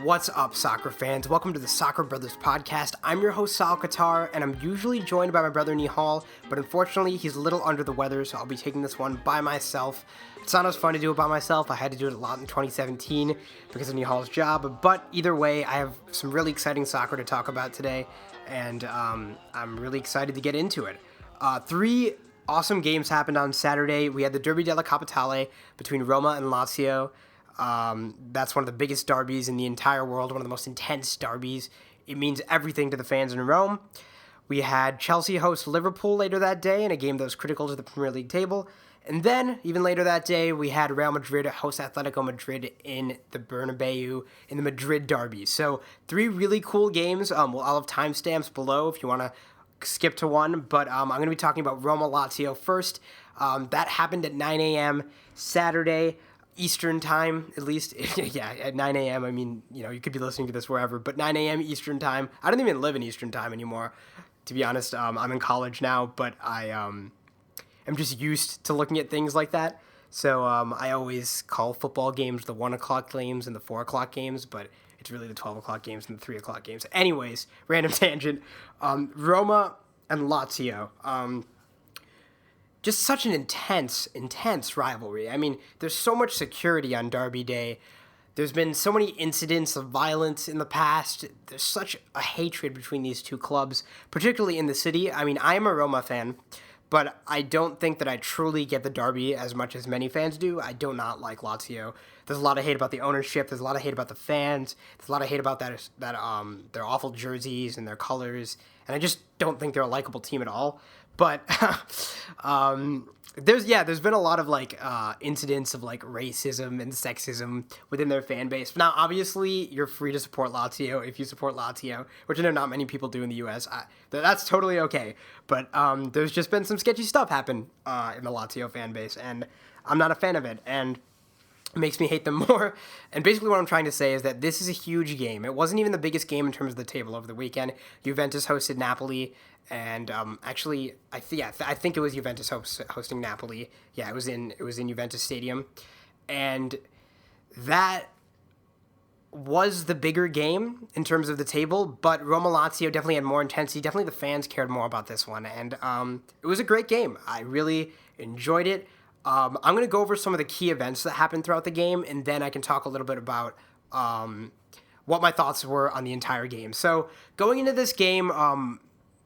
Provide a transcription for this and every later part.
What's up, soccer fans? Welcome to the Soccer Brothers Podcast. I'm your host, Sahil, and I'm usually joined by my brother, Nihal, but unfortunately, he's a little under the weather, so I'll be taking this one by myself. It's not as fun to do it by myself. I had to do it a lot in 2017 because of Nihal's job, but either way, I have some really exciting soccer to talk about today, and I'm really excited to get into it. Three awesome games happened on Saturday. We had the Derby della Capitale between Roma and Lazio. That's one of the biggest derbies in the entire world, one of the most intense derbies. It means everything to the fans in Rome. We had Chelsea host Liverpool later that day in a game that was critical to the Premier League table. And then, even later that day, we had Real Madrid host Atletico Madrid in the Bernabeu in the Madrid derby. So, three really cool games. I'll have timestamps below if you want to skip to one. But I'm going to be talking about Roma-Lazio first. That happened at 9 a.m. Saturday. Eastern time, at least. Yeah, at 9 a.m. I mean, you could be listening to this wherever, but 9 a.m. Eastern time. I don't even live in Eastern time anymore, to be honest. I'm in college now, but I am just used to looking at things like that. So I always call football games the 1 o'clock games and the 4 o'clock games, but it's really the 12 o'clock games and the 3 o'clock games. Anyways, random tangent. Roma and Lazio. Just such an intense rivalry. I mean, there's so much security on Derby Day. There's been so many incidents of violence in the past. There's such a hatred between these two clubs, particularly in the city. I mean, I am a Roma fan, but I don't think that I truly get the derby as much as many fans do. I do not like Lazio. There's a lot of hate about the ownership. There's a lot of hate about the fans. There's a lot of hate about that their awful jerseys and their colors. And I just don't think they're a likable team at all. But there's been a lot of incidents of racism and sexism within their fan base. Now, obviously, you're free to support Lazio if you support Lazio, which I know not many people do in the U.S. That's totally okay. But there's just been some sketchy stuff happen in the Lazio fan base, and I'm not a fan of it. And it makes me hate them more. And basically what I'm trying to say is that this is a huge game. It wasn't even the biggest game in terms of the table over the weekend. Juventus hosted Napoli, and I think it was Juventus hosting Napoli. Yeah, it was in Juventus Stadium. And that was the bigger game in terms of the table, but Roma-Lazio definitely had more intensity. Definitely the fans cared more about this one. And it was a great game. I really enjoyed it. I'm going to go over some of the key events that happened throughout the game, and then I can talk a little bit about what my thoughts were on the entire game. So, going into this game,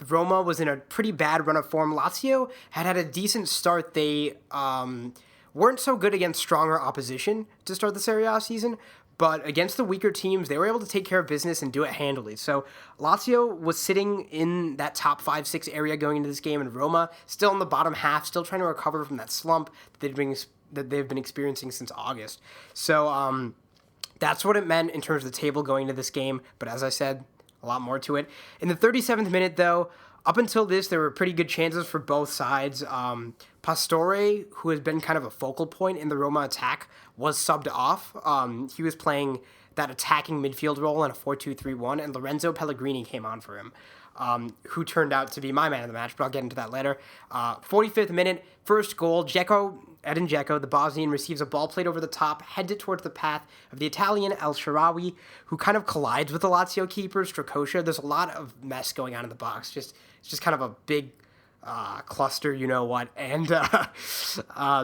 Roma was in a pretty bad run of form. Lazio had a decent start. They weren't so good against stronger opposition to start the Serie A season, but against the weaker teams, they were able to take care of business and do it handily. So Lazio was sitting in that top 5-6 area going into this game, and Roma still in the bottom half, still trying to recover from that slump that they've been experiencing since August. So that's what it meant in terms of the table going into this game. But as I said, a lot more to it. In the 37th minute, though, up until this, there were pretty good chances for both sides. Pastore, who has been kind of a focal point in the Roma attack, was subbed off. He was playing that attacking midfield role in a 4-2-3-1, and Lorenzo Pellegrini came on for him, who turned out to be my man of the match, but I'll get into that later. 45th minute, first goal, Edin Dzeko, the Bosnian, receives a ball played over the top, headed towards the path of the Italian El Shaarawy, who kind of collides with the Lazio keeper, Strakosha. There's a lot of mess going on in the box. It's just kind of a big cluster, you know what. And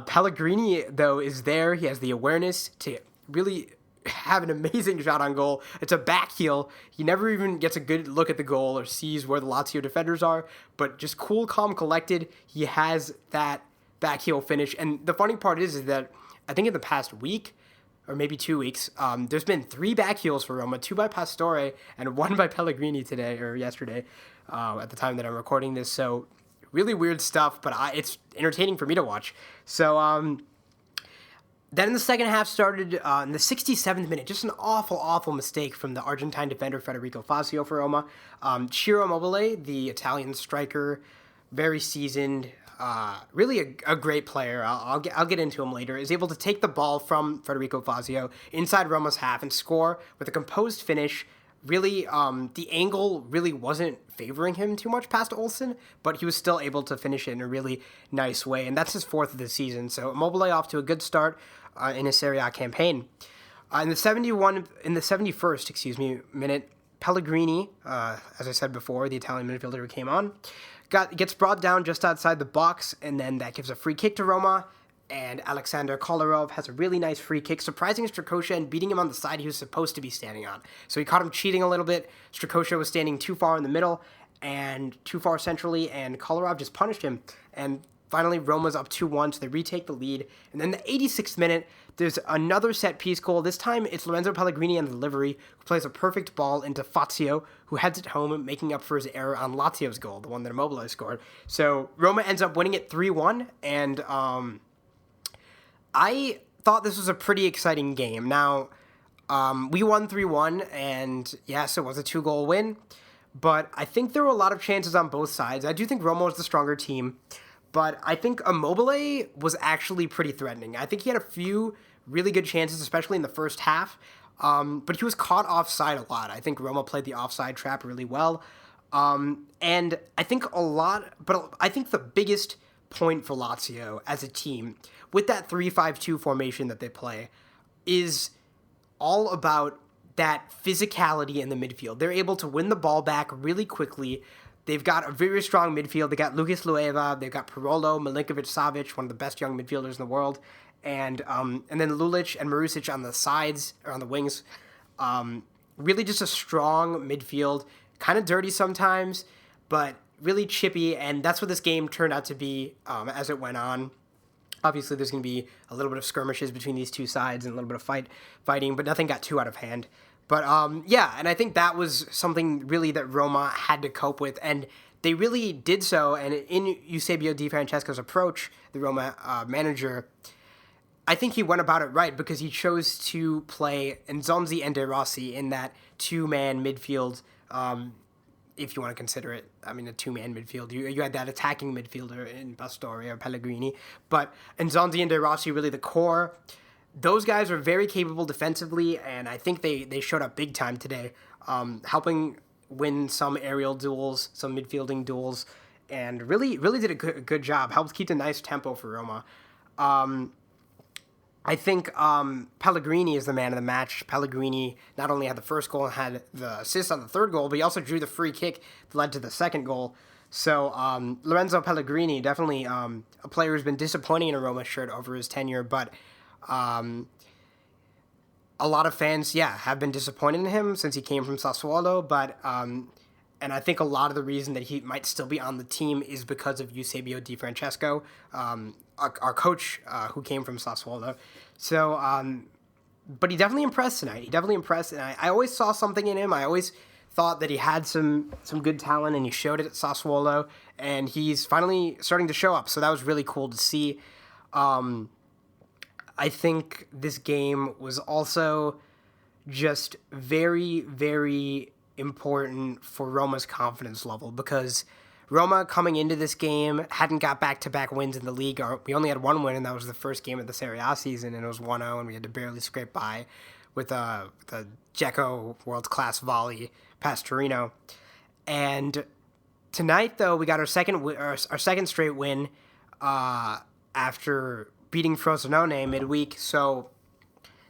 Pellegrini, though, is there. He has the awareness to really have an amazing shot on goal. It's a back heel. He never even gets a good look at the goal or sees where the Lazio defenders are, but just cool, calm, collected. He has that back heel finish. And the funny part is that I think in the past week, or maybe 2 weeks, there's been 3 back heels for Roma, 2 by Pastore and 1 by Pellegrini today or yesterday at the time that I'm recording this. So really weird stuff, but it's entertaining for me to watch. So then in the second half started in the 67th minute, just an awful mistake from the Argentine defender Federico Fazio for Roma. Ciro Immobile, the Italian striker, very seasoned, really a great player. I'll get into him later. Is able to take the ball from Federico Fazio inside Roma's half and score with a composed finish. Really, the angle really wasn't favoring him too much past Olsen, but he was still able to finish it in a really nice way, and that's his 4th of the season. So Immobile off to a good start in his Serie A campaign. In the 71st, minute, Pellegrini, as I said before, the Italian midfielder who came on, gets brought down just outside the box, and then that gives a free kick to Roma, and Alexander Kolarov has a really nice free kick, surprising Strakosha and beating him on the side he was supposed to be standing on. So he caught him cheating a little bit. Strakosha was standing too far in the middle and too far centrally, and Kolarov just punished him. And finally, Roma's up 2-1, so they retake the lead. And then the 86th minute, there's another set-piece goal. This time, it's Lorenzo Pellegrini on the delivery, who plays a perfect ball into Fazio, who heads it home, making up for his error on Lazio's goal, the one that Immobile scored. So Roma ends up winning it 3-1, and I thought this was a pretty exciting game. Now, we won 3-1, and yes, it was a 2-goal win, but I think there were a lot of chances on both sides. I do think Roma was the stronger team, but I think Immobile was actually pretty threatening. I think he had a few really good chances, especially in the first half, but he was caught offside a lot. I think Roma played the offside trap really well, and I think I think the biggest point for Lazio as a team, with that 3-5-2 formation that they play, is all about that physicality in the midfield. They're able to win the ball back really quickly. They've got a very strong midfield. They got Lucas Lueva, they've got Parolo, Milinkovic-Savic, one of the best young midfielders in the world, and then Lulic and Marusic on the sides, or on the wings. Really just a strong midfield, kind of dirty sometimes, but really chippy, and that's what this game turned out to be as it went on. Obviously, there's going to be a little bit of skirmishes between these two sides and a little bit of fighting, but nothing got too out of hand. But yeah, and I think that was something really that Roma had to cope with, and they really did so. And in Eusebio Di Francesco's approach, the Roma manager, I think he went about it right, because he chose to play Nzonzi and De Rossi in that two-man midfield, if you want to consider it, I mean, a two-man midfield. You had that attacking midfielder in Pastore or Pellegrini, but Nzonzi and De Rossi really the core. Those guys are very capable defensively, and I think they showed up big time today, helping win some aerial duels, some midfielding duels, and really did a good job. Helped keep a nice tempo for Roma. I think Pellegrini is the man of the match. Pellegrini not only had the first goal and had the assist on the third goal, but he also drew the free kick that led to the second goal. So Lorenzo Pellegrini, definitely a player who's been disappointing in a Roma shirt over his tenure, but a lot of fans, have been disappointed in him since he came from Sassuolo, but and I think a lot of the reason that he might still be on the team is because of Eusebio Di Francesco, our coach who came from Sassuolo. So, but he definitely impressed tonight. He definitely impressed, and I always saw something in him. I always thought that he had some good talent, and he showed it at Sassuolo, and he's finally starting to show up. So that was really cool to see. I think this game was also just very, very important for Roma's confidence level, because Roma coming into this game hadn't got back-to-back wins in the league. We only had one win, and that was the first game of the Serie A season, and it was 1-0, and we had to barely scrape by with the Dzeko world-class volley past Torino. And tonight, though, we got our second straight win after beating Frosinone midweek. So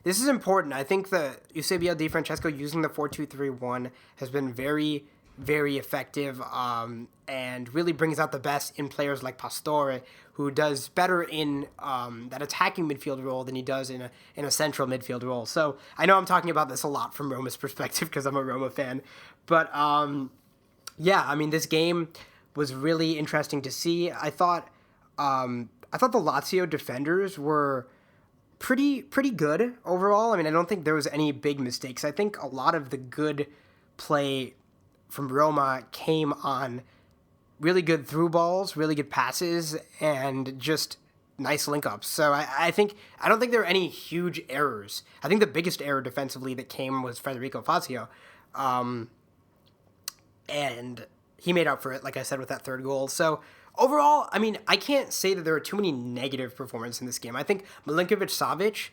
this is important. I think that Eusebio Di Francesco using the 4-2-3-1 has been very, very effective, and really brings out the best in players like Pastore, who does better in that attacking midfield role than he does in a central midfield role. So I know I'm talking about this a lot from Roma's perspective because I'm a Roma fan, but this game was really interesting to see. I thought the Lazio defenders were pretty good overall. I mean, I don't think there was any big mistakes. I think a lot of the good play from Roma came on really good through balls, really good passes, and just nice link-ups. So I don't think there were any huge errors. I think the biggest error defensively that came was Federico Fazio. And he made up for it, like I said, with that third goal. So overall, I mean, I can't say that there were too many negative performances in this game. I think Milinkovic-Savic,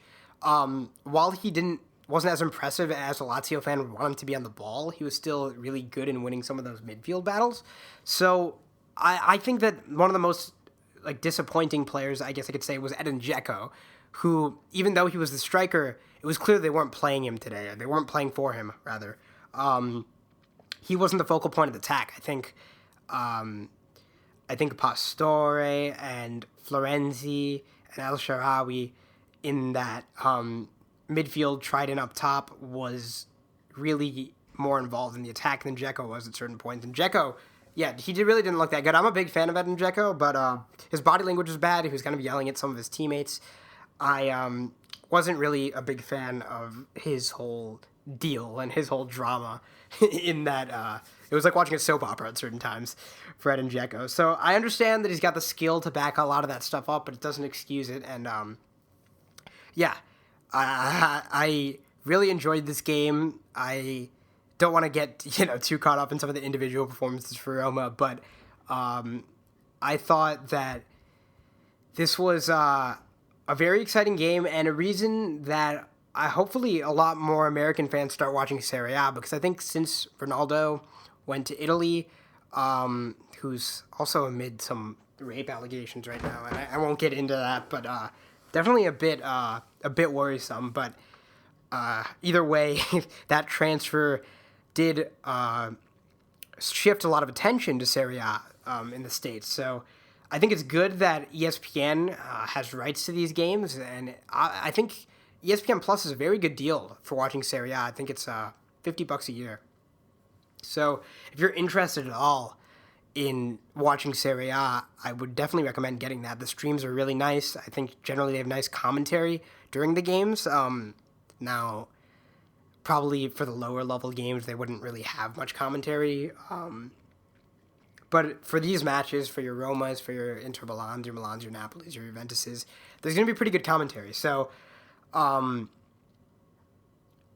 while he wasn't as impressive as a Lazio fan would want him to be on the ball, he was still really good in winning some of those midfield battles. So I think that one of the most disappointing players, I guess I could say, was Edin Dzeko, who, even though he was the striker, it was clear they weren't playing him today. They weren't playing for him, rather. He wasn't the focal point of the attack. I think Pastore and Florenzi and El Shaarawy in that midfield trident up top was really more involved in the attack than Dzeko was at certain points. And Dzeko, really didn't look that good. I'm a big fan of Edin Dzeko, but his body language was bad. He was kind of yelling at some of his teammates. I wasn't really a big fan of his whole deal and his whole drama in that it was like watching a soap opera at certain times for Edin Dzeko. So I understand that he's got the skill to back a lot of that stuff up, but it doesn't excuse it. And I really enjoyed this game. I don't want to get too caught up in some of the individual performances for Roma, but I thought that this was a very exciting game and a reason that hopefully a lot more American fans start watching Serie A, because I think since Ronaldo went to Italy, who's also amid some rape allegations right now, and I won't get into that, but definitely a bit worrisome. But either way, that transfer did shift a lot of attention to Serie A in the States. So I think it's good that ESPN has rights to these games, and I think ESPN Plus is a very good deal for watching Serie A. I think it's $50 a year. So if you're interested at all in watching Serie A, I would definitely recommend getting that. The streams are really nice. I think generally they have nice commentary during the games. Now, probably for the lower level games, they wouldn't really have much commentary. But for these matches, for your Romas, for your Inter Milans, your Napolis, your Juventuses, there's going to be pretty good commentary. So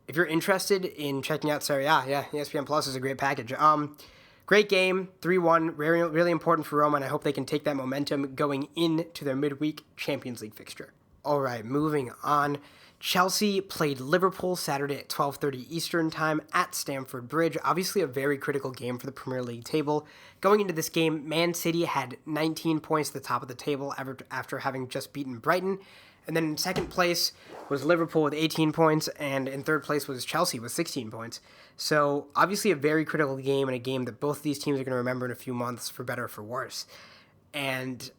if you're interested in checking out Serie A, ESPN Plus is a great package. Great game, 3-1, really important for Roma, and I hope they can take that momentum going into their midweek Champions League fixture. All right, moving on. Chelsea played Liverpool Saturday at 12:30 Eastern Time at Stamford Bridge. Obviously a very critical game for the Premier League table. Going into this game, Man City had 19 points at the top of the table after having just beaten Brighton. And then in second place was Liverpool with 18 points, and in third place was Chelsea with 16 points. So obviously a very critical game, and a game that both of these teams are going to remember in a few months, for better or for worse. And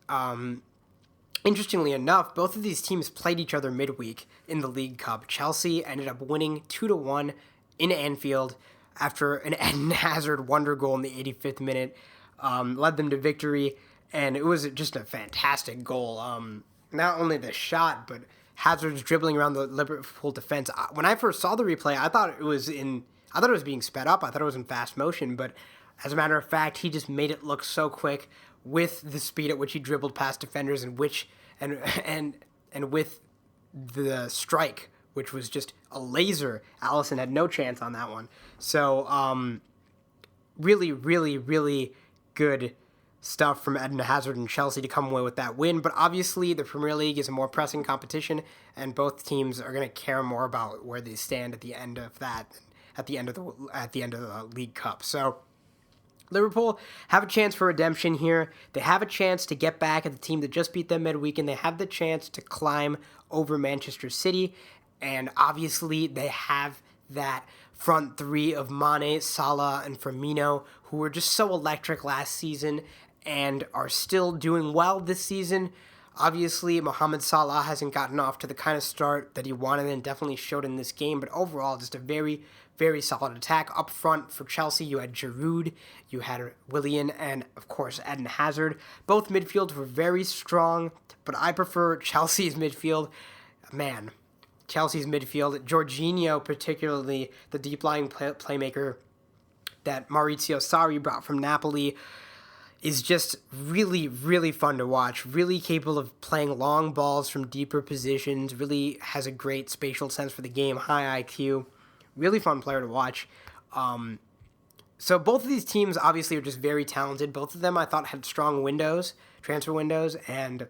interestingly enough, both of these teams played each other midweek in the League Cup. Chelsea ended up winning 2-1 in Anfield after an Eden Hazard wonder goal in the 85th minute led them to victory, and it was just a fantastic goal. Not only the shot, but Hazard's dribbling around the Liverpool defense. When I first saw the replay, I thought it was being sped up. I thought it was in fast motion, but as a matter of fact, he just made it look so quick with the speed at which he dribbled past defenders and with the strike, which was just a laser. Alisson had no chance on that one. So really, really, really good stuff from Eden Hazard and Chelsea to come away with that win. But obviously the Premier League is a more pressing competition, and both teams are going to care more about where they stand at the end of that, at the end of the League Cup. So Liverpool have a chance for redemption here. They have a chance to get back at the team that just beat them midweek, and they have the chance to climb over Manchester City. And obviously they have that front three of Mane, Salah, and Firmino, who were just so electric last season and are still doing well this season. Obviously, Mohamed Salah hasn't gotten off to the kind of start that he wanted and definitely showed in this game, but overall, just a very, very solid attack. Up front for Chelsea, you had Giroud, you had Willian, and of course, Eden Hazard. Both midfields were very strong, but I prefer Chelsea's midfield. Man, Chelsea's midfield, Jorginho particularly, the deep-lying playmaker that Maurizio Sarri brought from Napoli, is just really, really fun to watch, really capable of playing long balls from deeper positions, really has a great spatial sense for the game, high IQ, really fun player to watch. So both of these teams obviously are just very talented. Both of them I thought had strong transfer windows, and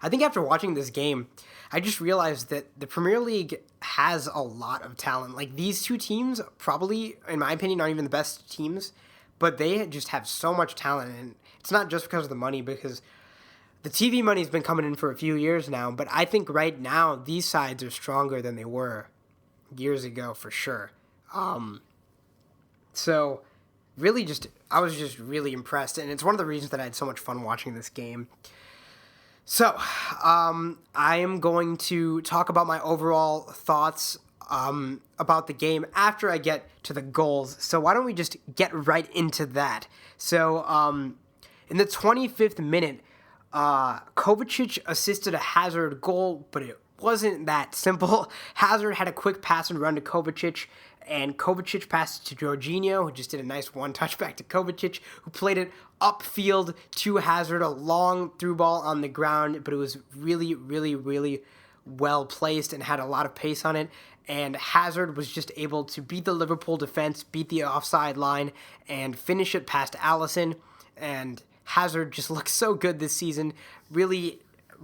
I think after watching this game, I just realized that the Premier League has a lot of talent. Like, these two teams probably, in my opinion, aren't even the best teams, but they just have so much talent, and it's not just because of the money, because the TV money's been coming in for a few years now, but I think right now these sides are stronger than they were years ago for sure. So really I was just really impressed, and it's one of the reasons that I had so much fun watching this game. So, I am going to talk about my overall thoughts about the game after I get to the goals. So why don't we just get right into that? So, in the 25th minute, Kovacic assisted a Hazard goal, but it wasn't that simple. Hazard had a quick pass and run to Kovacic, and Kovacic passed it to Jorginho, who just did a nice one-touch back to Kovacic, who played it upfield to Hazard, a long through ball on the ground, but it was really, really, really well placed and had a lot of pace on it. And Hazard was just able to beat the Liverpool defense, beat the offside line, and finish it past Alisson. And Hazard just looks so good this season, really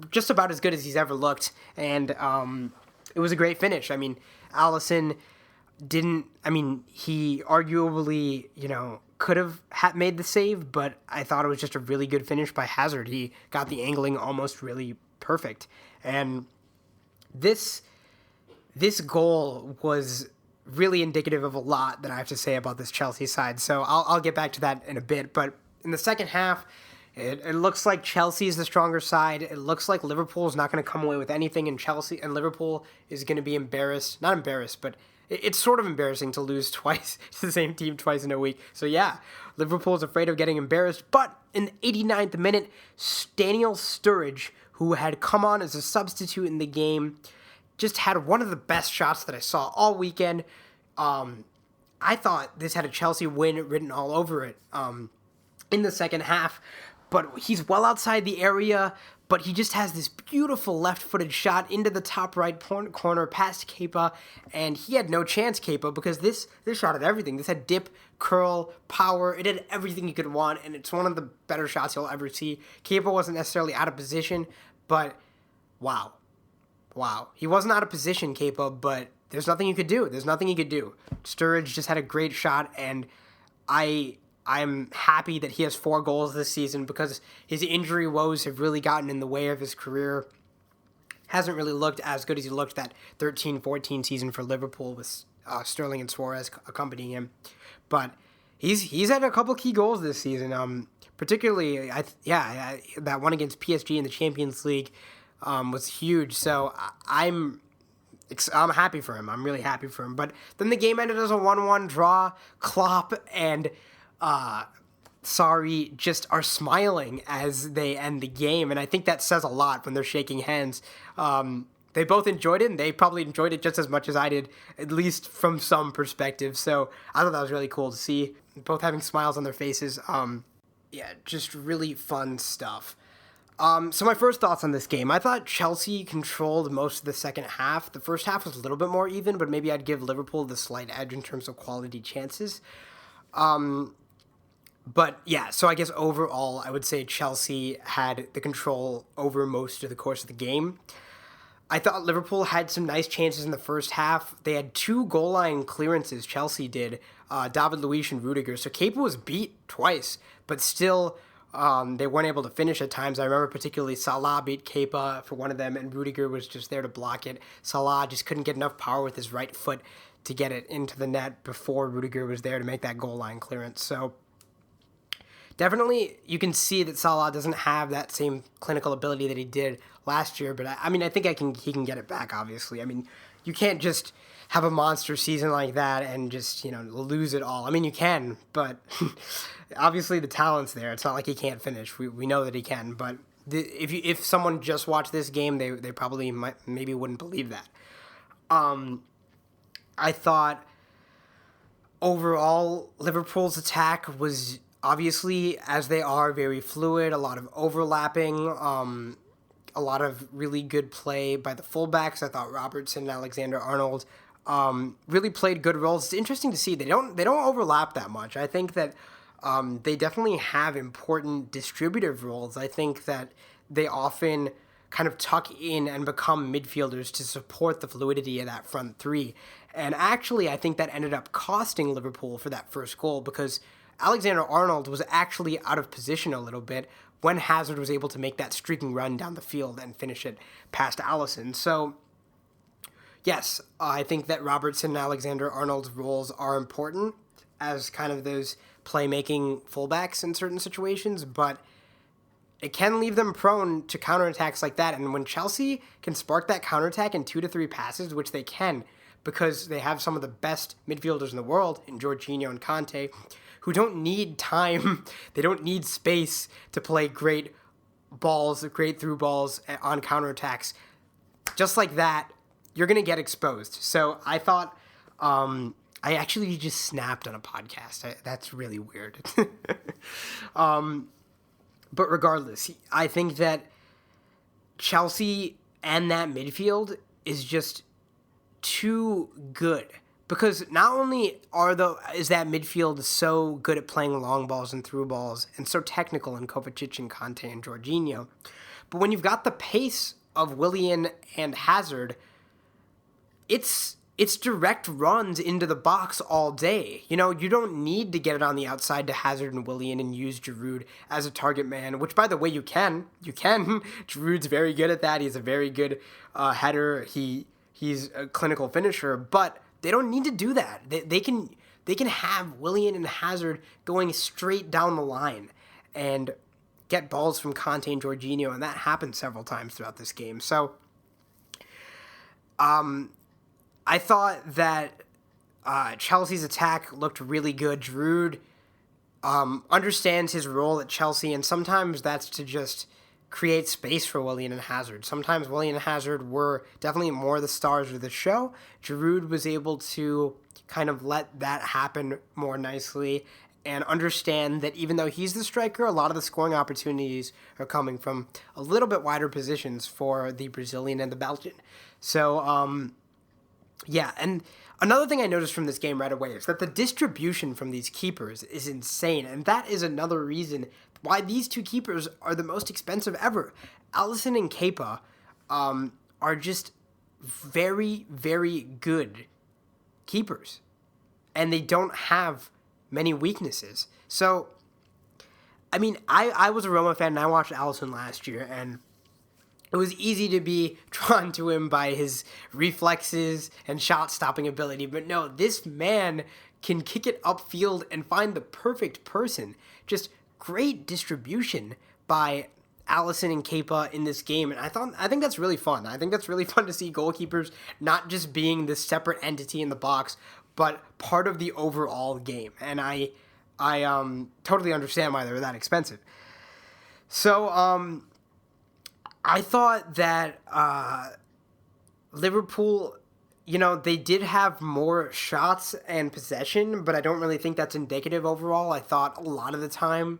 just about as good as he's ever looked. And it was a great finish. I mean, Alisson he arguably, could have made the save, but I thought it was just a really good finish by Hazard. He got the angling almost really perfect. And this goal was really indicative of a lot that I have to say about this Chelsea side. So I'll get back to that in a bit. But in the second half, it looks like Chelsea is the stronger side. It looks like Liverpool is not going to come away with anything, and Liverpool is going to be embarrassed. Not embarrassed, but it's sort of embarrassing to lose twice to the same team twice in a week. So yeah, Liverpool is afraid of getting embarrassed. But in the 89th minute, Daniel Sturridge, who had come on as a substitute in the game, just had one of the best shots that I saw all weekend. I thought this had a Chelsea win written all over it in the second half. But he's well outside the area, but he just has this beautiful left-footed shot into the top right corner past Kepa, and he had no chance, Kepa, because this shot had everything. This had dip, curl, power. It had everything you could want, and it's one of the better shots you'll ever see. Kepa wasn't necessarily out of position, but wow. He wasn't out of position, Kepa, but there's nothing you could do. Sturridge just had a great shot, and I'm happy that he has 4 goals this season because his injury woes have really gotten in the way of his career. Hasn't really looked as good as he looked that 13-14 season for Liverpool with Sterling and Suarez accompanying him. But he's had a couple key goals this season. Particularly, that one against PSG in the Champions League was huge. So I'm happy for him. I'm really happy for him. But then the game ended as a 1-1 draw. Klopp and Sarri just are smiling as they end the game, and I think that says a lot when they're shaking hands. They both enjoyed it, and they probably enjoyed it just as much as I did, at least from some perspective. So I thought that was really cool to see, both having smiles on their faces. Just really fun stuff. So my first thoughts on this game, I thought Chelsea controlled most of the second half. The first half was a little bit more even, but maybe I'd give Liverpool the slight edge in terms of quality chances. But yeah, so I guess overall, I would say Chelsea had the control over most of the course of the game. I thought Liverpool had some nice chances in the first half. They had 2 goal line clearances, Chelsea did, David Luiz and Rudiger. So Kepa was beat twice, but still they weren't able to finish at times. I remember particularly Salah beat Kepa for one of them, and Rudiger was just there to block it. Salah just couldn't get enough power with his right foot to get it into the net before Rudiger was there to make that goal line clearance. So definitely, you can see that Salah doesn't have that same clinical ability that he did last year, but I think he can get it back, obviously. I mean, you can't just have a monster season like that and just, lose it all. I mean, you can, but obviously the talent's there. It's not like he can't finish. We know that he can, but if someone just watched this game, they probably maybe wouldn't believe that. I thought overall Liverpool's attack was obviously, as they are, very fluid, a lot of overlapping, a lot of really good play by the fullbacks. I thought Robertson and Alexander-Arnold really played good roles. It's interesting to see. They don't overlap that much. I think that they definitely have important distributive roles. I think that they often kind of tuck in and become midfielders to support the fluidity of that front three. And actually, I think that ended up costing Liverpool for that first goal because Alexander-Arnold was actually out of position a little bit when Hazard was able to make that streaking run down the field and finish it past Alisson. So, yes, I think that Robertson and Alexander-Arnold's roles are important as kind of those playmaking fullbacks in certain situations, but it can leave them prone to counterattacks like that. And when Chelsea can spark that counterattack in 2 to 3 passes, which they can, because they have some of the best midfielders in the world in Jorginho and Kanté, who don't need time, they don't need space to play great balls, great through balls on counterattacks. Just like that, you're going to get exposed. So I thought, I actually just snapped on a podcast. That's really weird. But regardless, I think that Chelsea and that midfield is just too good. Because not only is that midfield so good at playing long balls and through balls and so technical in Kovacic and Kanté and Jorginho, but when you've got the pace of Willian and Hazard, it's direct runs into the box all day. You don't need to get it on the outside to Hazard and Willian and use Giroud as a target man, which, by the way, you can. Giroud's very good at that. He's a very good header. He's a clinical finisher, but they don't need to do that. They can have Willian and Hazard going straight down the line and get balls from Kanté and Jorginho, and that happened several times throughout this game. So, I thought that Chelsea's attack looked really good. Giroud understands his role at Chelsea, and sometimes that's to just create space for Willian and Hazard. Sometimes Willian and Hazard were definitely more the stars of the show. Giroud was able to kind of let that happen more nicely and understand that even though he's the striker, a lot of the scoring opportunities are coming from a little bit wider positions for the Brazilian and the Belgian. So, yeah, and another thing I noticed from this game right away is that the distribution from these keepers is insane, and that is another reason why these two keepers are the most expensive ever. Alisson and Kepa are just very, very good keepers, and they don't have many weaknesses. So, I mean, I was a Roma fan, and I watched Alisson last year, and it was easy to be drawn to him by his reflexes and shot-stopping ability. But no, this man can kick it upfield and find the perfect person. Just great distribution by Alisson and Kepa in this game. And I think that's really fun. I think that's really fun to see goalkeepers not just being this separate entity in the box, but part of the overall game. And I totally understand why they're that expensive. So, I thought that Liverpool, they did have more shots and possession, but I don't really think that's indicative overall. I thought a lot of the time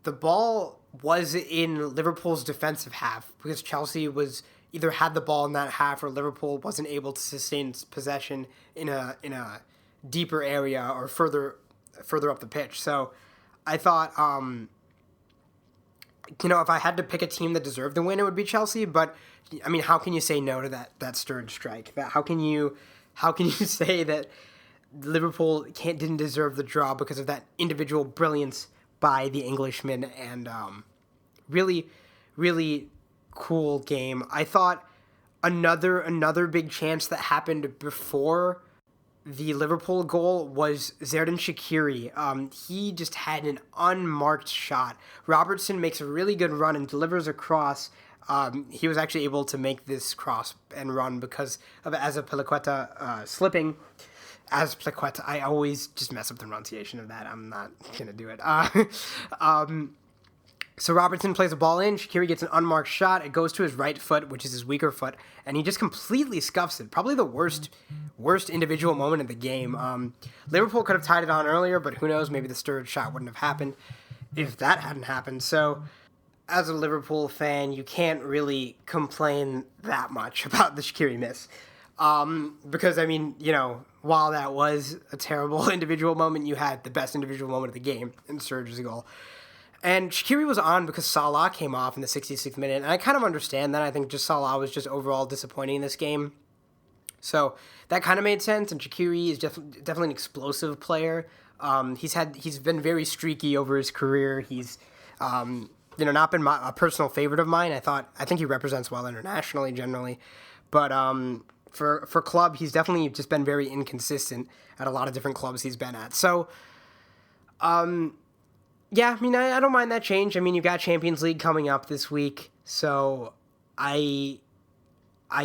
the ball was in Liverpool's defensive half because Chelsea was either had the ball in that half or Liverpool wasn't able to sustain possession in a deeper area or further up the pitch. So I thought if I had to pick a team that deserved the win, it would be Chelsea. But I mean, how can you say no to that Sturridge strike? How can you say that Liverpool didn't deserve the draw because of that individual brilliance by the Englishman? And really, really cool game. I thought another big chance that happened before the Liverpool goal was Xherdan Shaqiri. He just had an unmarked shot. Robertson makes a really good run and delivers a cross. He was actually able to make this cross and run because of Azpilicueta slipping. Azpilicueta. I always just mess up the pronunciation of that. I'm not going to do it. So Robertson plays a ball in. Shaqiri gets an unmarked shot. It goes to his right foot, which is his weaker foot, and he just completely scuffs it. Probably the worst individual moment of the game. Liverpool could have tied it on earlier, but who knows? Maybe the Sturridge shot wouldn't have happened if that hadn't happened. So, as a Liverpool fan, you can't really complain that much about the Shaqiri miss. Because, I mean, while that was a terrible individual moment, you had the best individual moment of the game in Sturridge's goal. And Shaqiri was on because Salah came off in the 66th minute, and I kind of understand that. I think just Salah was just overall disappointing in this game. So that kind of made sense, and Shaqiri is definitely an explosive player. He's been very streaky over his career. He's not been a personal favorite of mine. I think he represents well internationally generally, but for club, he's definitely just been very inconsistent at a lot of different clubs he's been at. So, yeah, I mean, I don't mind that change. I mean, you've got Champions League coming up this week, so I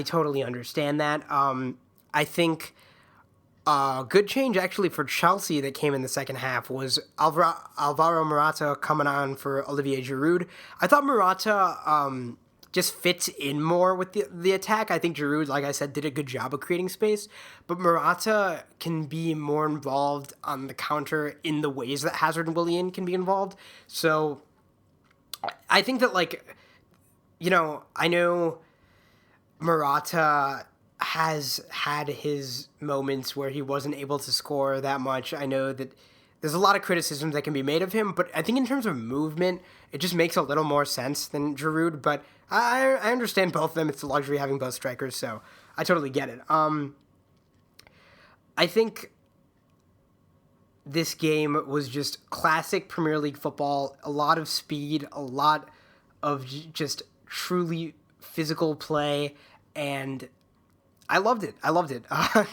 totally understand that. I think a good change actually for Chelsea that came in the second half was Alvaro Morata coming on for Olivier Giroud. I thought Morata just fits in more with the attack. I think Giroud, like I said, did a good job of creating space, but Morata can be more involved on the counter in the ways that Hazard and Willian can be involved. So I think that, like, I know Morata has had his moments where he wasn't able to score that much. I know that there's a lot of criticisms that can be made of him, but I think in terms of movement, it just makes a little more sense than Giroud. But I understand both of them. It's a luxury having both strikers, so I totally get it. I think this game was just classic Premier League football. A lot of speed, a lot of just truly physical play, and I loved it. I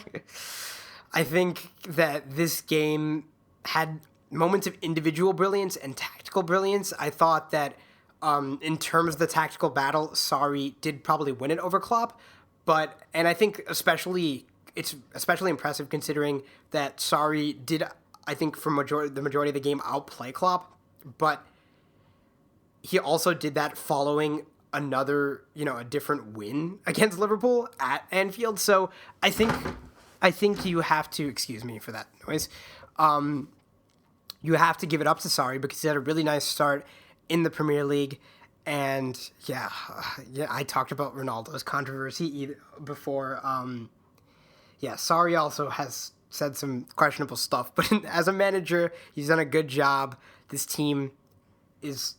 think that this game had moments of individual brilliance and tactical brilliance. I thought that in terms of the tactical battle, Sarri did probably win it over Klopp, and I think it's especially impressive considering that Sarri did, I think, for the majority of the game outplay Klopp, but he also did that following another, a different win against Liverpool at Anfield. So I think you have to, excuse me for that noise, you have to give it up to Sarri because he had a really nice start in the Premier League. And yeah, I talked about Ronaldo's controversy before. Sarri also has said some questionable stuff, but as a manager, he's done a good job. This team is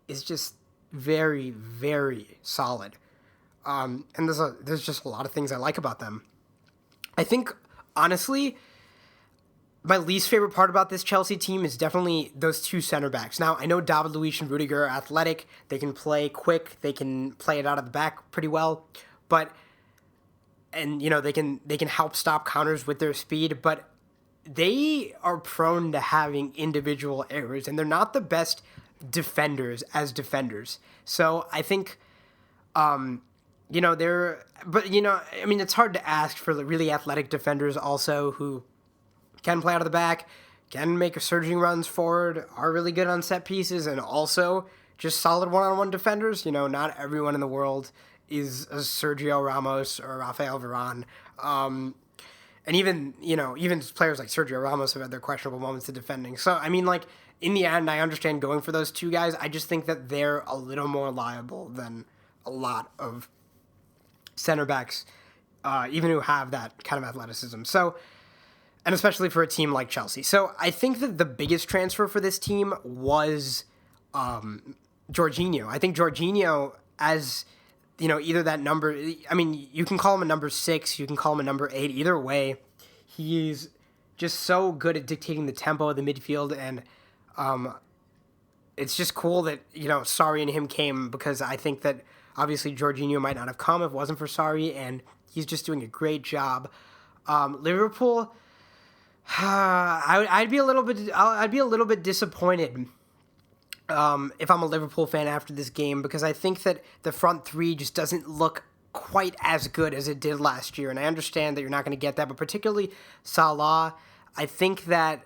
just very, very solid. And there's just a lot of things I like about them. I think, honestly, my least favorite part about this Chelsea team is definitely those two center backs. Now, I know David Luiz and Rudiger are athletic. They can play quick. They can play it out of the back pretty well. They can help stop counters with their speed, but they are prone to having individual errors, and they're not the best defenders as defenders. So I think, it's hard to ask for the really athletic defenders also who can play out of the back, can make surging runs forward, are really good on set pieces, and also just solid one-on-one defenders. Not everyone in the world is a Sergio Ramos or Rafael Varane. And even players like Sergio Ramos have had their questionable moments of defending. So, in the end, I understand going for those two guys. I just think that they're a little more liable than a lot of center backs, even who have that kind of athleticism. So, and especially for a team like Chelsea. So I think that the biggest transfer for this team was Jorginho. I think Jorginho, as either that number, you can call him a number 6, you can call him a number 8. Either way, he's just so good at dictating the tempo of the midfield, and it's just cool that Sarri and him came, because I think that obviously Jorginho might not have come if it wasn't for Sarri, and he's just doing a great job. Liverpool, I'd be a little bit disappointed if I'm a Liverpool fan after this game, because I think that the front three just doesn't look quite as good as it did last year, and I understand that you're not going to get that, but particularly Salah, I think that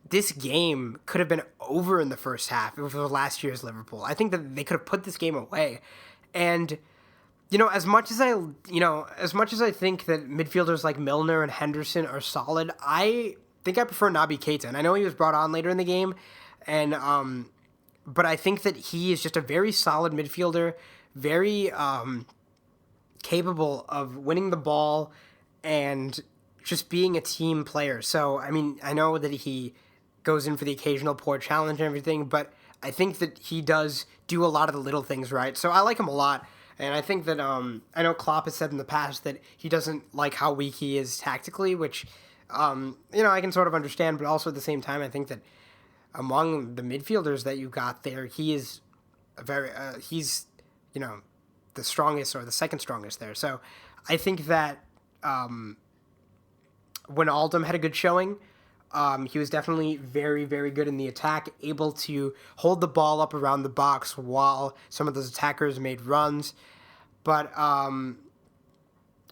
this game could have been over in the first half if it was last year's Liverpool. I think that they could have put this game away, and as much as I think that midfielders like Milner and Henderson are solid, I think I prefer Naby Keita. And I know he was brought on later in the game, and but I think that he is just a very solid midfielder, very capable of winning the ball and just being a team player. So, I know that he goes in for the occasional poor challenge and everything, but I think that he does do a lot of the little things right. So I like him a lot. And I think that, I know Klopp has said in the past that he doesn't like how weak he is tactically, which, I can sort of understand, but also at the same time, I think that among the midfielders that you got there, he is he's, the strongest or the second strongest there. So I think that when Oldham had a good showing, he was definitely very, very good in the attack, able to hold the ball up around the box while some of those attackers made runs. But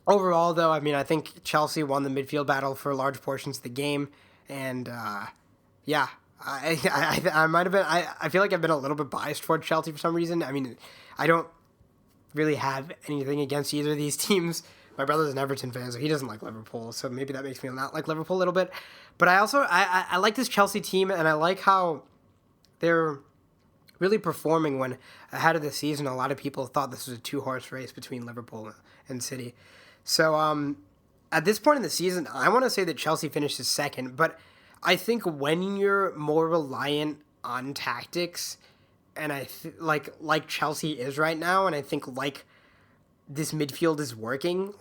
overall, though, I think Chelsea won the midfield battle for large portions of the game. And, I might have been, I feel like I've been a little bit biased toward Chelsea for some reason. I don't really have anything against either of these teams. My brother's an Everton fan, so he doesn't like Liverpool, so maybe that makes me not like Liverpool a little bit. But I like this Chelsea team, and I like how they're really performing when ahead of the season. A lot of people thought this was a two-horse race between Liverpool and City. So at this point in the season, I want to say that Chelsea finishes second, but I think when you're more reliant on tactics, and like Chelsea is right now, and I think like this midfield is working.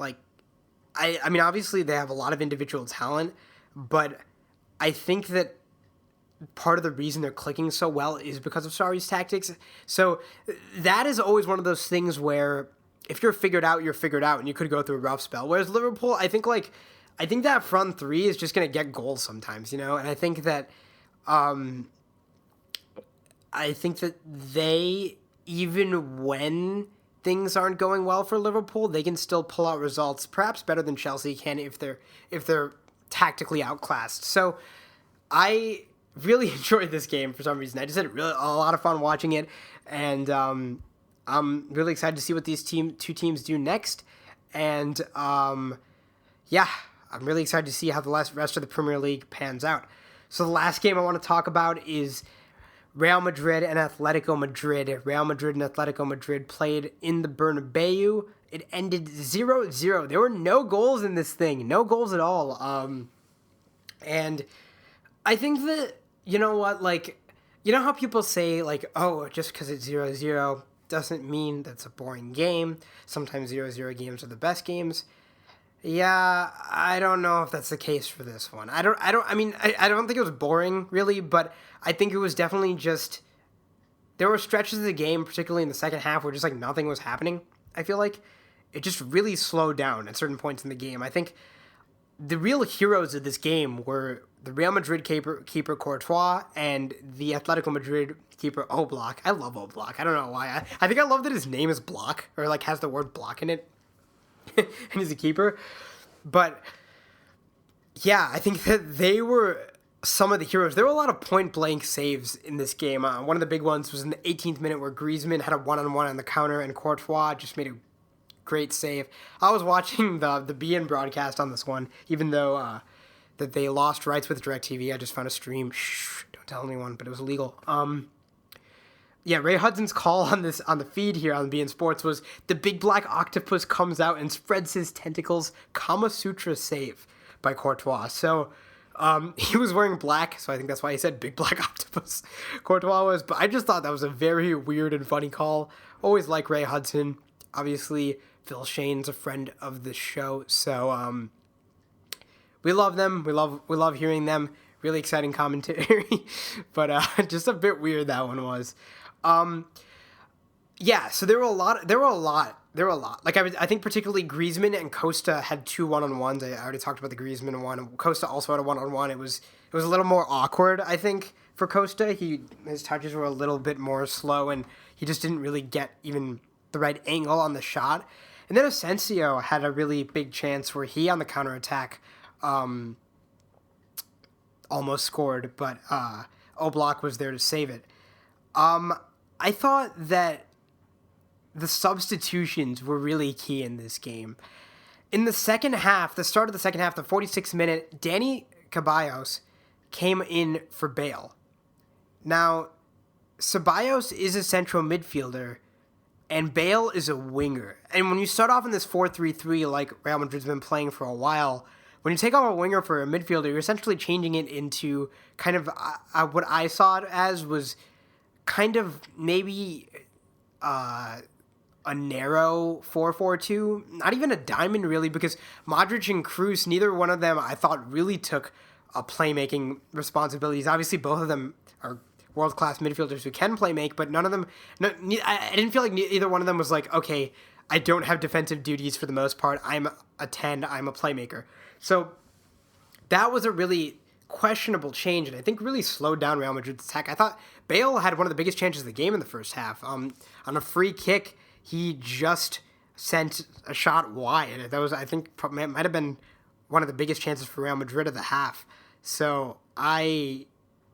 Obviously they have a lot of individual talent, but I think that part of the reason they're clicking so well is because of Sarri's tactics. So that is always one of those things where if you're figured out, you're figured out, and you could go through a rough spell. Whereas Liverpool, I think that front three is just going to get goals sometimes, and I think that they, even when things aren't going well for Liverpool, they can still pull out results, perhaps better than Chelsea can if they're tactically outclassed. So I really enjoyed this game for some reason. I just had a lot of fun watching it, and I'm really excited to see what these two teams do next. And I'm really excited to see how the rest of the Premier League pans out. So the last game I want to talk about is Real Madrid and Atletico Madrid. Real Madrid and Atletico Madrid played in the Bernabeu. It ended 0-0. There were no goals in this thing. No goals at all. And I think that, you know what, how people say, just because it's 0-0 doesn't mean that's a boring game. Sometimes 0-0 games are the best games. Yeah, I don't know if that's the case for this one. I don't think it was boring, really, but I think it was definitely just, there were stretches of the game, particularly in the second half, where just, nothing was happening. I feel like it just really slowed down at certain points in the game. I think the real heroes of this game were the Real Madrid keeper Courtois and the Atletico Madrid keeper Oblak. I love Oblak. I don't know why. I think I love that his name is Block, or, has the word block in it. And he's a keeper. But yeah, I think that they were some of the heroes. There were a lot of point-blank saves in this game. One of the big ones was in the 18th minute where Griezmann had a one-on-one on the counter, and Courtois just made a great save. I was watching the BN broadcast on this one, even though that they lost rights with DirecTV. I just found a stream. Shh, don't tell anyone, but it was illegal. Ray Hudson's call on the feed here on BN Sports was the big black octopus comes out and spreads his tentacles. Kama Sutra save by Courtois. So he was wearing black, so I think that's why he said big black octopus. Courtois was, but I just thought that was a very weird and funny call. Always like Ray Hudson. Obviously, Phil Shane's a friend of the show, so we love them. We love hearing them. Really exciting commentary, but just a bit weird that one was. So there were a lot. I think particularly Griezmann and Costa had two one-on-ones. I already talked about the Griezmann one. Costa also had a one-on-one. It was a little more awkward, I think, for Costa. His touches were a little bit more slow, and he just didn't really get even the right angle on the shot. And then Asensio had a really big chance where he, on the counterattack, almost scored, but Oblak was there to save it. I thought that the substitutions were really key in this game. In the second half, the start of the second half, the 46th minute, Dani Ceballos came in for Bale. Now, Ceballos is a central midfielder, and Bale is a winger. And when you start off in this 4-3-3 like Real Madrid's been playing for a while, when you take off a winger for a midfielder, you're essentially changing it into kind of what I saw it as was kind of maybe a narrow 4-4-2, not even a diamond really, because Modric and Kroos, neither one of them I thought really took playmaking responsibilities. Obviously, both of them are world-class midfielders who can play make, but none of them, I didn't feel like either one of them was like, okay, I don't have defensive duties for the most part. I'm a 10, I'm a playmaker. So that was a really questionable change, and I think really slowed down Real Madrid's attack. I thought Bale had one of the biggest chances of the game in the first half. On a free kick, he just sent a shot wide. That was, I think, might have been one of the biggest chances for Real Madrid of the half. So I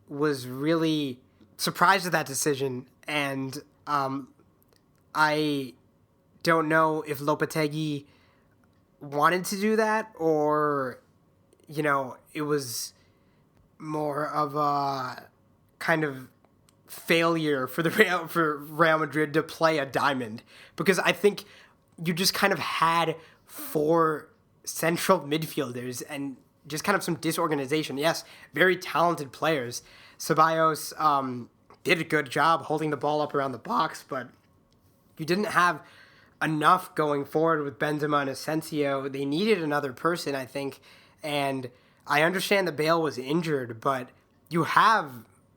was really surprised at that decision, and I don't know if Lopetegui wanted to do that, or, it was more of a kind of failure for Real Madrid to play a diamond, because I think you just kind of had 4 central midfielders and just kind of some disorganization. Yes, very talented players. Ceballos did a good job holding the ball up around the box, but you didn't have enough going forward with Benzema and Asensio. They needed another person, I think, and I understand that Bale was injured, but you have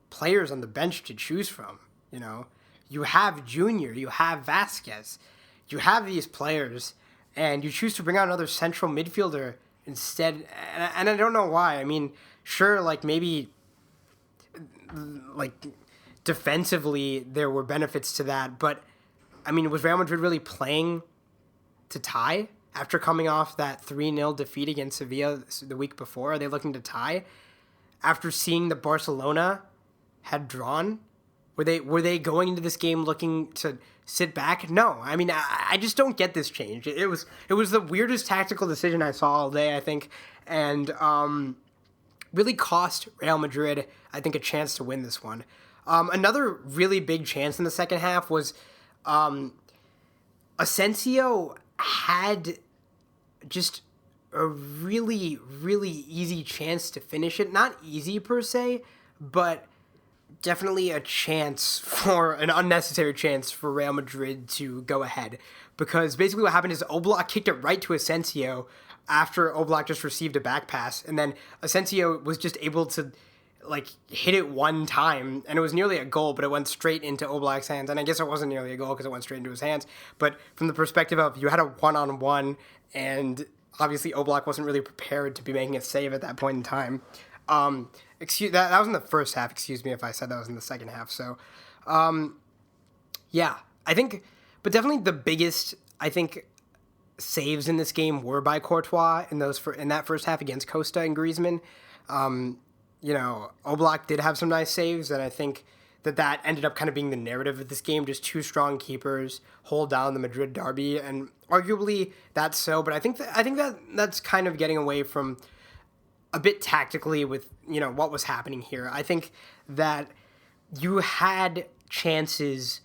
players on the bench to choose from, You have Junior, you have Vasquez, you have these players, and you choose to bring out another central midfielder instead, and I don't know why. I mean, sure, maybe defensively there were benefits to that, but I mean, was Real Madrid really playing to tie after coming off that 3-0 defeat against Sevilla the week before? Are they looking to tie after seeing that Barcelona had drawn? Were they going into this game looking to sit back? No. I mean, I just don't get this change. It was the weirdest tactical decision I saw all day, I think, and really cost Real Madrid, I think, a chance to win this one. Another really big chance in the second half was Asensio had just a really, really easy chance to finish it. Not easy per se, but definitely an unnecessary chance for Real Madrid to go ahead. Because basically what happened is Oblak kicked it right to Asensio after Oblak just received a back pass, and then Asensio was just able to hit it one time, and it was nearly a goal, but it went straight into Oblak's hands. And I guess it wasn't nearly a goal because it went straight into his hands. But from the perspective of you had a one-on-one, and obviously Oblak wasn't really prepared to be making a save at that point in time. That was in the first half. Excuse me if I said that was in the second half. So, yeah, I think, but definitely the biggest, I think, saves in this game were by Courtois in that first half against Costa and Griezmann. Oblak did have some nice saves, and I think that ended up kind of being the narrative of this game. Just 2 strong keepers hold down the Madrid derby, and arguably that's so. But I think that's kind of getting away from a bit tactically with what was happening here. I think that you had chances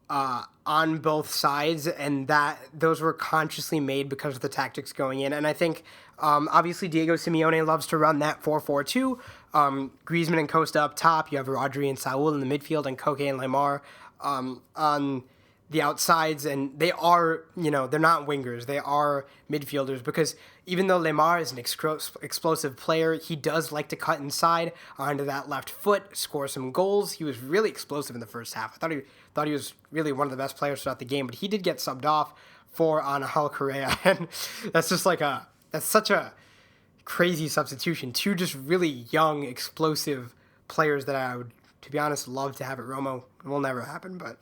on both sides, and that those were consciously made because of the tactics going in. And I think obviously Diego Simeone loves to run that 4-4-2. Griezmann and Costa up top. You have Rodri and Saul in the midfield, and Koke and Lemar on the outsides. And they are, they're not wingers. They are midfielders, because even though Lemar is an explosive player, he does like to cut inside onto that left foot, score some goals. He was really explosive in the first half. I thought he was really one of the best players throughout the game, but he did get subbed off for Nihal Correa, and that's such a crazy substitution. 2 just really young, explosive players that I would, to be honest, love to have at Roma. It will never happen, but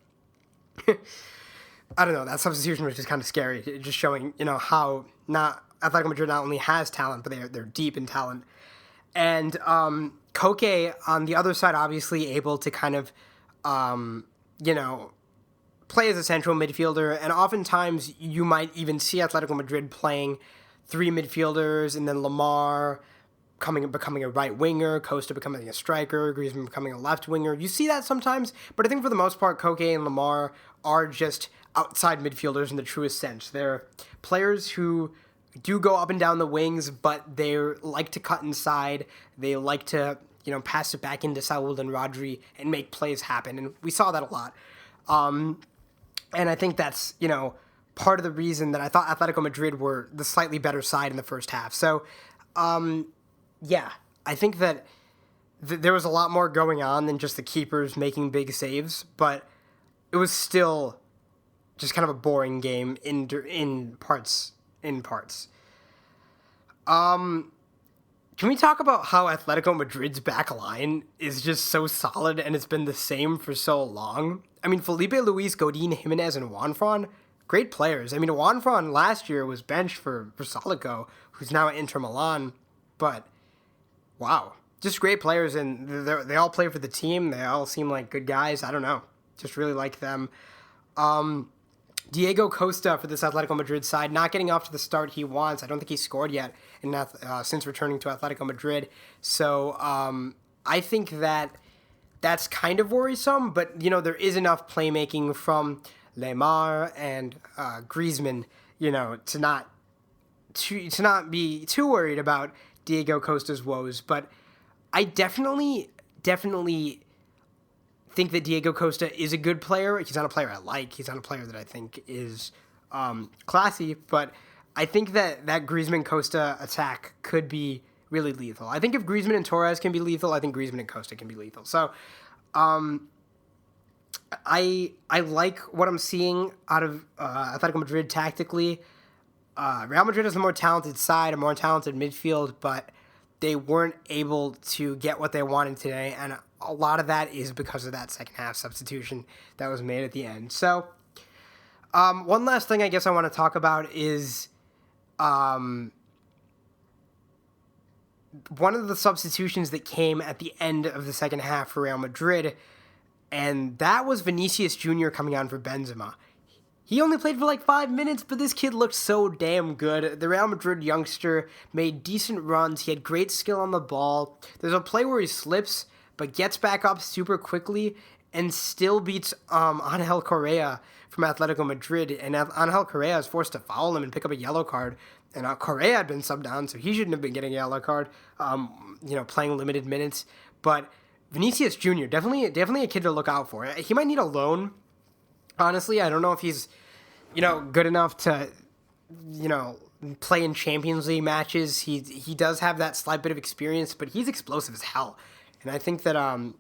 I don't know. That substitution was just kind of scary. Just showing, how Atletico Madrid not only has talent, but they're deep in talent. And Koke on the other side, obviously able to kind of, play as a central midfielder. And oftentimes you might even see Atletico Madrid playing 3 midfielders, and then Lemar becoming a right winger, Costa becoming a striker, Griezmann becoming a left winger. You see that sometimes, but I think for the most part, Koke and Lemar are just outside midfielders in the truest sense. They're players who do go up and down the wings, but they like to cut inside. They like to, pass it back into Saul and Rodri and make plays happen, and we saw that a lot. And I think that's, part of the reason that I thought Atletico Madrid were the slightly better side in the first half. So, yeah, I think that there was a lot more going on than just the keepers making big saves, but it was still just kind of a boring game in parts. Can we talk about how Atletico Madrid's back line is just so solid and it's been the same for so long? I mean, Felipe Luis, Godin, Jimenez, and Juanfran, great players. I mean, Juanfran last year was benched for Solico, who's now at Inter Milan, but wow, just great players, and they all play for the team. They all seem like good guys. I don't know, just really like them. Diego Costa for this Atletico Madrid side, not getting off to the start he wants. I don't think he's scored yet since returning to Atletico Madrid. So I think that's kind of worrisome, but, there is enough playmaking from Lemar and Griezmann, to not be too worried about Diego Costa's woes. But I definitely think that Diego Costa is a good player. He's not a player I like. He's not a player that I think is classy, but I think that Griezmann-Costa attack could be really lethal. I think if Griezmann and Torres can be lethal, I think Griezmann and Costa can be lethal. So I like what I'm seeing out of Atletico Madrid tactically. Real Madrid is the more talented side, a more talented midfield, but they weren't able to get what they wanted today, and a lot of that is because of that second half substitution that was made at the end. So, one last thing I guess I want to talk about is one of the substitutions that came at the end of the second half for Real Madrid, and that was Vinicius Jr. coming on for Benzema. He only played for like 5 minutes, but this kid looked so damn good. The Real Madrid youngster made decent runs. He had great skill on the ball. There's a play where he slips, but gets back up super quickly and still beats Angel Correa from Atletico Madrid. And Angel Correa is forced to foul him and pick up a yellow card. And Correa had been subbed down, so he shouldn't have been getting a yellow card, playing limited minutes. But Vinicius Jr., definitely a kid to look out for. He might need a loan. Honestly, I don't know if he's, good enough to, play in Champions League matches. He does have that slight bit of experience, but he's explosive as hell. And I think that, I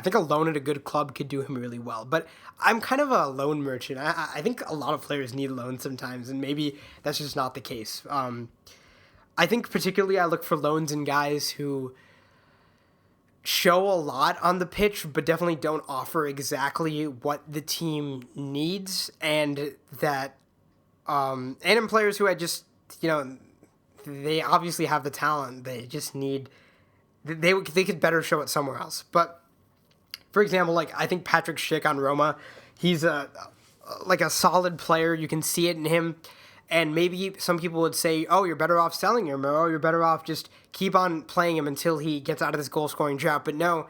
think a loan at a good club could do him really well. But I'm kind of a loan merchant. I think a lot of players need loans sometimes, and maybe that's just not the case. I think particularly I look for loans in guys who show a lot on the pitch, but definitely don't offer exactly what the team needs, and that, and in players who I just, they obviously have the talent. They just need, they could better show it somewhere else. But for example, I think Patrick Schick on Roma, he's a solid player. You can see it in him. And maybe some people would say, oh, you're better off selling him, or oh, you're better off just keep on playing him until he gets out of this goal-scoring drought. But no,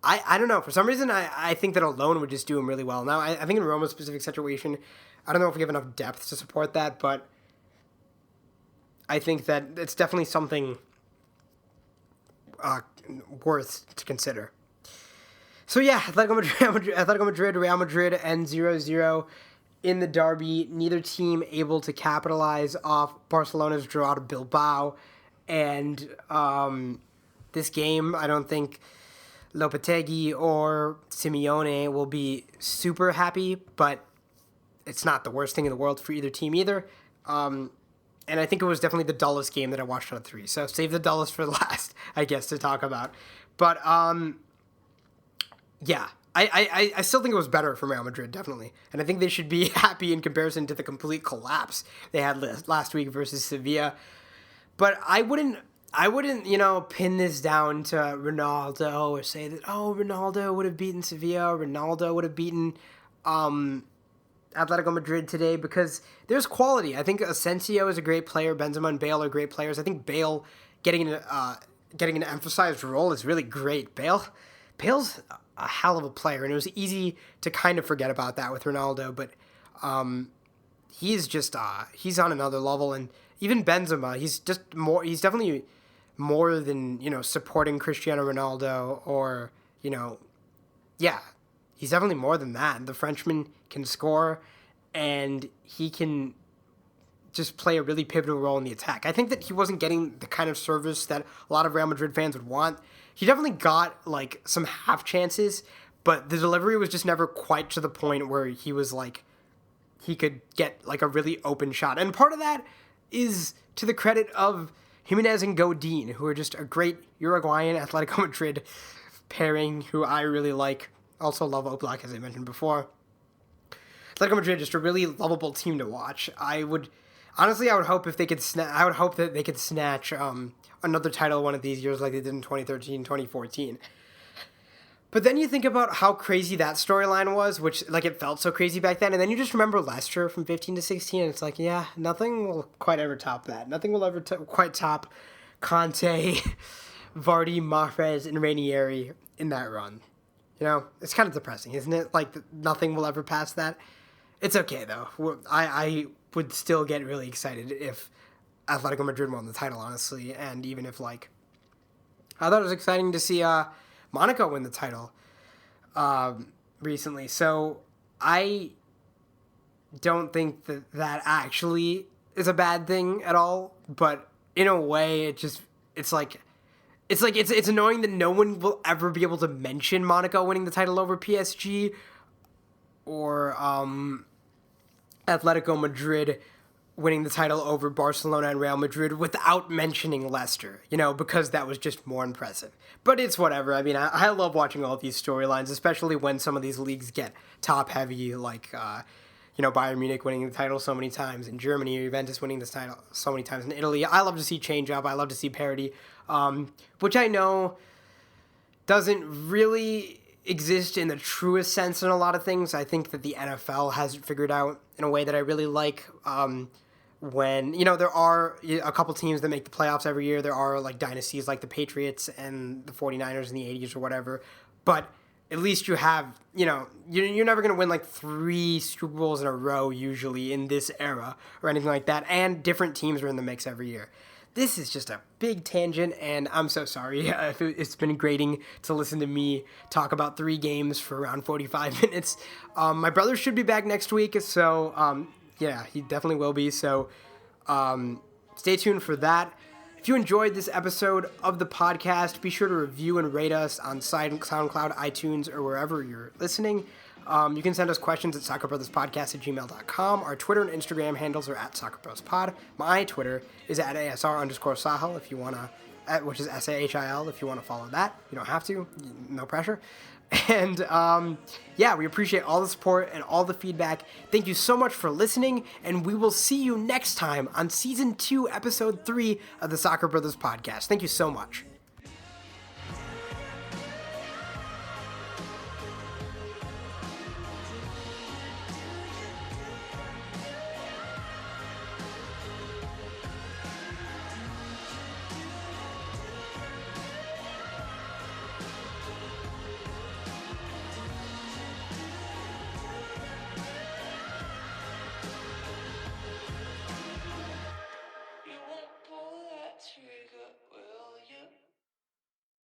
I don't know. For some reason, I think that a loan would just do him really well. Now, I think in Roma's specific situation, I don't know if we have enough depth to support that, but I think that it's definitely something worth to consider. So yeah, Atletico Madrid, Real Madrid, and 0-0 in the derby. Neither team able to capitalize off Barcelona's draw to Bilbao. And this game, I don't think Lopetegui or Simeone will be super happy, but it's not the worst thing in the world for either team either. And I think it was definitely the dullest game that I watched out of 3. So save the dullest for last, I guess, to talk about. But yeah, I still think it was better for Real Madrid, definitely. And I think they should be happy in comparison to the complete collapse they had last week versus Sevilla. But I wouldn't, pin this down to Ronaldo or say that, oh, Ronaldo would have beaten Sevilla, Ronaldo would have beaten Atletico Madrid today, because there's quality. I think Asensio is a great player. Benzema and Bale are great players. I think Bale getting an emphasized role is really great. Bale's a hell of a player, and it was easy to kind of forget about that with Ronaldo, but he's just he's on another level. And even Benzema, he's definitely more than supporting Cristiano Ronaldo, or he's definitely more than that. The Frenchman can score, and he can just play a really pivotal role in the attack. I think that he wasn't getting the kind of service that a lot of Real Madrid fans would want. He definitely got like some half chances, but the delivery was just never quite to the point where he was like, he could get like a really open shot. And part of that is to the credit of Jimenez and Godin, who are just a great Uruguayan Atletico Madrid pairing who I really like. Also love Oblak, as I mentioned before. Atletico Madrid, just a really lovable team to watch. I would hope if they could I would hope that they could snatch another title one of these years like they did in 2013, 2014. But then you think about how crazy that storyline was, which like it felt so crazy back then, and then you just remember Leicester from 15 to 16, and it's like, yeah, nothing will quite ever top that. Nothing will ever quite top Conte, Vardy, Mahrez, and Ranieri in that run. You know, it's kind of depressing, isn't it? Like, nothing will ever pass that. It's okay, though. I would still get really excited if Atletico Madrid won the title, honestly. And even if, like, I thought it was exciting to see Monaco win the title recently. So I don't think that actually is a bad thing at all. But in a way, it's annoying that no one will ever be able to mention Monaco winning the title over PSG or Atletico Madrid winning the title over Barcelona and Real Madrid without mentioning Leicester, you know, because that was just more impressive. But it's whatever. I mean, I love watching all of these storylines, especially when some of these leagues get top-heavy, like, Bayern Munich winning the title so many times in Germany, or Juventus winning this title so many times in Italy. I love to see change-up. I love to see parity, which I know doesn't really exist in the truest sense in a lot of things. I think that the NFL has figured out in a way that I really like. When, there are a couple teams that make the playoffs every year. There are, like, dynasties like the Patriots and the 49ers in the 80s or whatever. But at least you have, you're never going to win, like, 3 Super Bowls in a row usually in this era or anything like that. And different teams are in the mix every year. This is just a big tangent, and I'm so sorry if it's been grating to listen to me talk about 3 games for around 45 minutes. My brother should be back next week, so yeah, he definitely will be. So stay tuned for that. If you enjoyed this episode of the podcast, be sure to review and rate us on SoundCloud, iTunes, or wherever you're listening. You can send us questions at SoccerBrothersPodcast@gmail.com. Our Twitter and Instagram handles are at SoccerBrothersPod. My Twitter is at ASR_Sahil if you want to, which is SAHIL if you want to follow that. You don't have to, no pressure. And yeah, we appreciate all the support and all the feedback. Thank you so much for listening, and we will see you next time on Season 2, Episode 3 of the Soccer Brothers Podcast. Thank you so much.